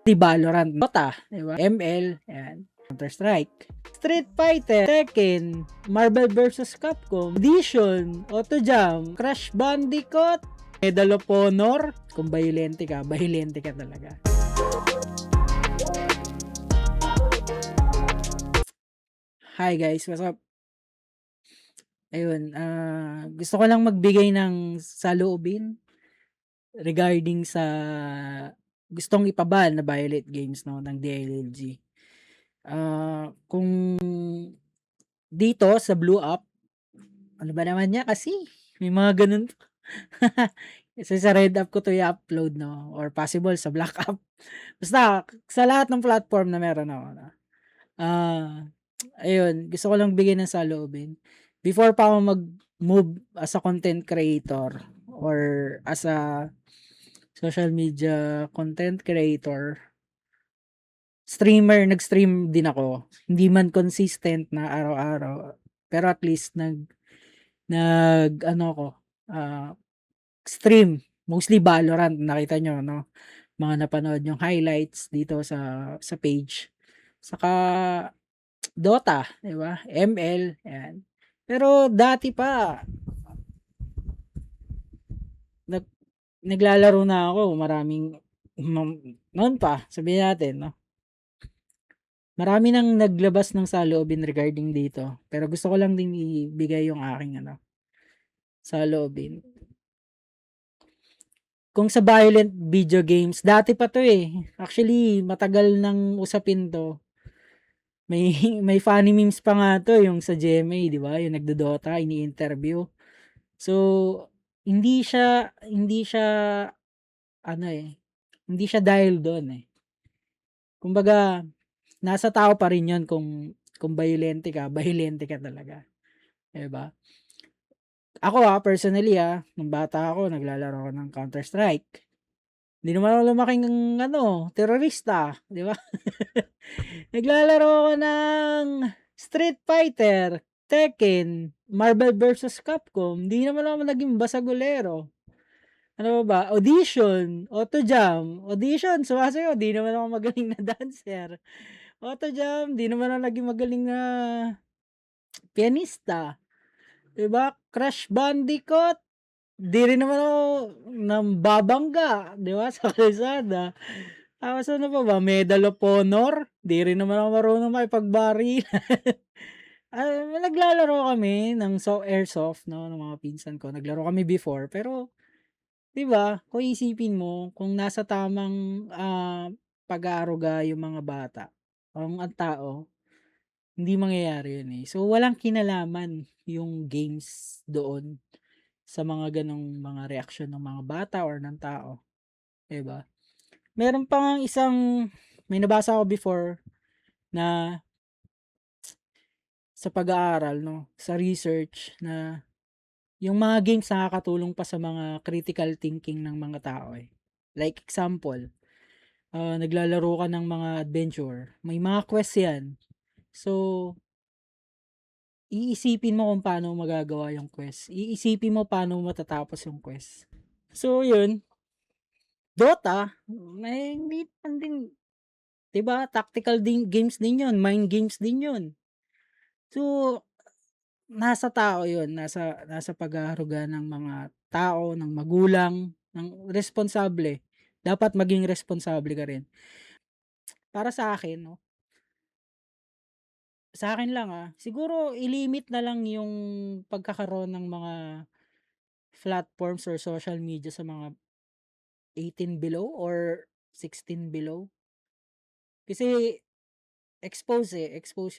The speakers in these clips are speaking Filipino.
Di Valorant, Dota, di ba? ML, yan. Counter-Strike, Street Fighter, Tekken, Marvel vs. Capcom, Edition, Auto Jam, Crash Bandicoot, Medal of Honor. Kung bahilente ka talaga. Hi guys, what's up? Ayun, gusto ko lang magbigay ng saloobin regarding sa gustong ipaban na Violet Games, no, ng DILG. Kung dito sa Blue App, ano ba naman niya kasi? May mga ganun. Kasi sa Red App ko to i-upload, no? Or possible sa Black App. Basta, sa lahat ng platform na meron ako. No? Ayun, gusto ko lang bigyan ng saloobin. Before pa ako mag-move as a content creator or as a social media content creator, nag-stream din ako. Hindi man consistent na araw-araw, pero at least ano ko, stream, mostly Valorant, nakita nyo, no? Mga napanood yung highlights dito sa page. Saka Dota, di ba? ML, yan. Pero dati pa, nag, naglalaro na ako, noon pa, sabihin natin, no? Marami nang naglabas ng saloobin regarding dito. Pero gusto ko lang din ibigay yung aking saloobin. Kung sa violent video games, dati pa to eh. Actually, matagal nang usapin to. May may funny memes pa nga to yung sa GMA, di ba? Yung nagdodota, ini-interview. So, hindi siya ano eh, hindi siya dahil doon eh. Kumbaga, nasa tao pa rin 'yon kung bahilente ka talaga, 'di ba? Ako personally nung bata ako naglalaro ako ng Counter-Strike. Hindi naman ako lumaking terorista, 'di ba? Naglalaro ako ng Street Fighter, Tekken, Marvel vs. Capcom. Hindi naman ako naging basagulero. Ano ba? Audition, Auto Jam. Audition, sumasayaw. Di naman ako magaling na dancer. Auto Jam, di naman ako naging magaling na pianista. Diba? Crash Bandicoot, di rin naman ako nang babangga, di ba? Sa kalsada. Tapos ano pa ba? Medal of Honor, di rin naman ako marunong makipagbari. Naglalaro kami ng airsoft, no, ng mga pinsan ko. Naglaro kami before, pero 'di ba, kung iisipin mo kung nasa tamang, pag-aaruga yung mga bata ang tao, hindi mangyayari yun, eh. So, walang kinalaman yung games doon sa mga gano'ng mga reaksyon ng mga bata or ng tao, 'di ba? Meron pa ngang may nabasa ako before na sa pag-aaral 'no, sa research na yung mga games nakakatulong pa sa mga critical thinking ng mga tao, eh. Like example, naglalaro ka ng mga adventure, may mga quest 'yan. So, iisipin mo kung paano magagawa yung quest. Iisipin mo paano matatapos yung quest. So, yun. Dota, may hindi naman din, 'di ba? Tactical din games din 'yun, mind games din 'yun. So, nasa tao 'yun, nasa pag-aaruga ng mga tao, ng magulang, ng responsable. Dapat maging responsable ka rin. Para sa akin 'no, sa akin lang, siguro i-limit na lang yung pagkakaroon ng mga platforms or social media sa mga 18 below or 16 below. Kasi expose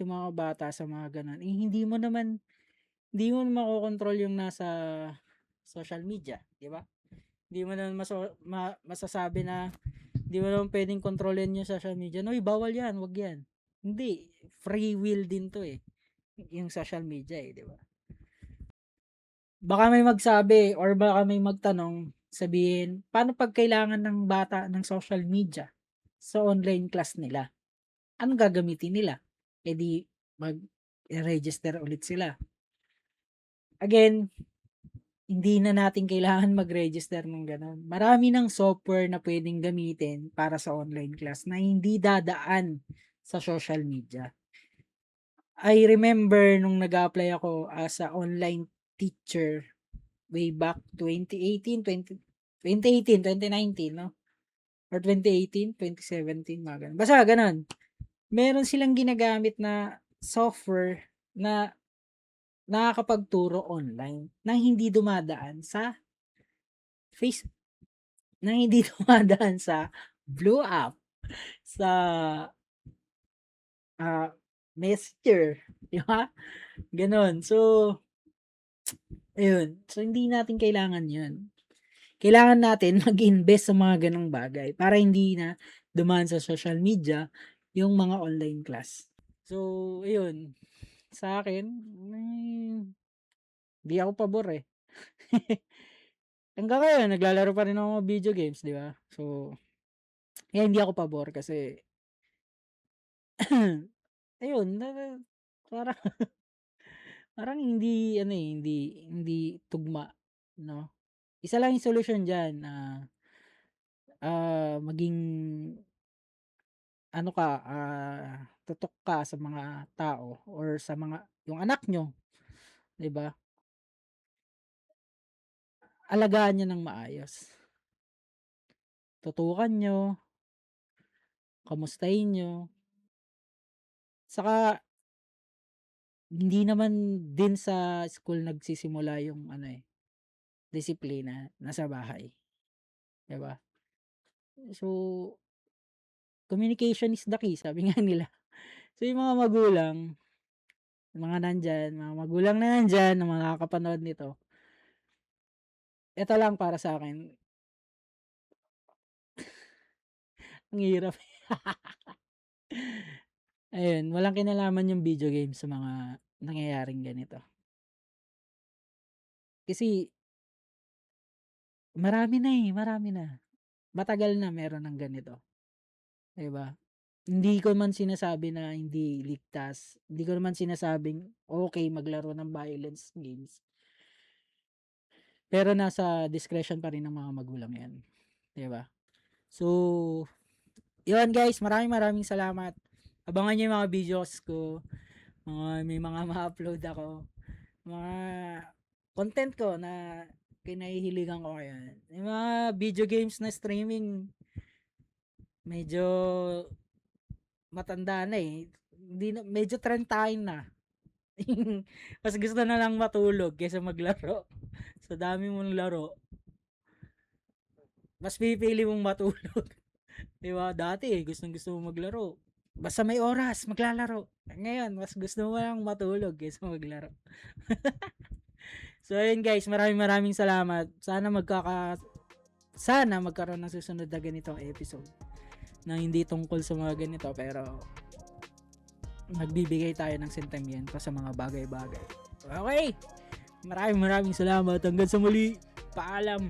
yung mga bata sa mga gano'n. Eh, hindi mo makokontrol yung nasa social media, 'di ba? Hindi mo naman masasabi na hindi mo naman puwedeng kontrolin yung social media, "Uy, bawal 'yan, 'wag 'yan." Hindi, free will din 'to, eh, yung social media, eh, 'di ba? Baka may magsabi or baka may magtanong, sabihin, "Paano 'pag kailangan ng bata ng social media sa online class nila? Anong gagamitin nila?" Eh, di mag-register ulit sila. Again, hindi na natin kailangan mag-register ng gano'n. Marami ng software na puwedeng gamitin para sa online class na hindi dadaan sa social media. I remember nung nag-a-apply ako as a online teacher way back 2019, 'no, or 2017, mga gano'n. Basta gano'n. Meron silang ginagamit na software na nakakapagturo online nang hindi dumadaan sa face nang hindi dumadaan sa Blue App, sa, ah, Messenger, 'di ba? Gano'n. So, ayun. So, hindi natin kailangan 'yun. Kailangan natin mag-invest sa mga gano'ng bagay para hindi na dumaan sa social media yung mga online class. So, ayun. Sa'kin, hindi ako pabor, eh. Hanggang ngayon naglalaro pa rin ako ng video games, 'di ba? So, kaya hindi ako pabor kasi ayun parang parang hindi ano, eh, hindi tugma, 'no? Isa lang yung solusyon diyan, maging ano ka, tutok ka sa mga tao or sa mga yung anak niyo, 'di ba? Alagaan niyo ng maayos. Tutukan niyo, kamustahin niyo, saka hindi naman din sa school nagsisimula yung ano, eh, disiplina, nasa bahay, 'di ba? So, communication is the key, sabi nga nila. So, yung mga magulang, mga magulang na nandiyan na mga nakakapanood nito, eto lang para sa'kin, ang hirap. Ayun, walang kinalaman yung video game sa mga nangyayaring ganito. Kasi marami na, eh, marami na. Matagal na meron ng ganito, 'di ba? Hindi ko man sinasabi na hindi ligtas, hindi ko naman sinasabing okey maglaro ng violence games, pero nasa discretion pa rin ng mga magulang 'yan, 'di ba? So, 'yun guys, maraming maraming salamat. Abangan niyo yung mga videos ko, may mga ma-upload ako, mga content ko na kinahihiligan ko ngayon. Yung mga video games na streaming, medyo matanda na, eh, hindi na medyo trendtahin na. Mas gusto na lang matulog kaysa maglaro. Sa dami mong laro, mas pipili mong matulog, 'di ba? Dati, gustong-gusto mong maglaro. Basta may oras, maglalaro. Ngayon, mas gusto mo lang matulog kaysa maglaro. So, ayun guys, maraming maraming salamat. Sana magkaroon ng susunod na ganitong episode na hindi tungkol sa mga ganito, pero nagbibigay tayo ng sentimiento sa mga bagay-bagay. Okay, maraming maraming salamat. Hanggang sa muli. Paalam.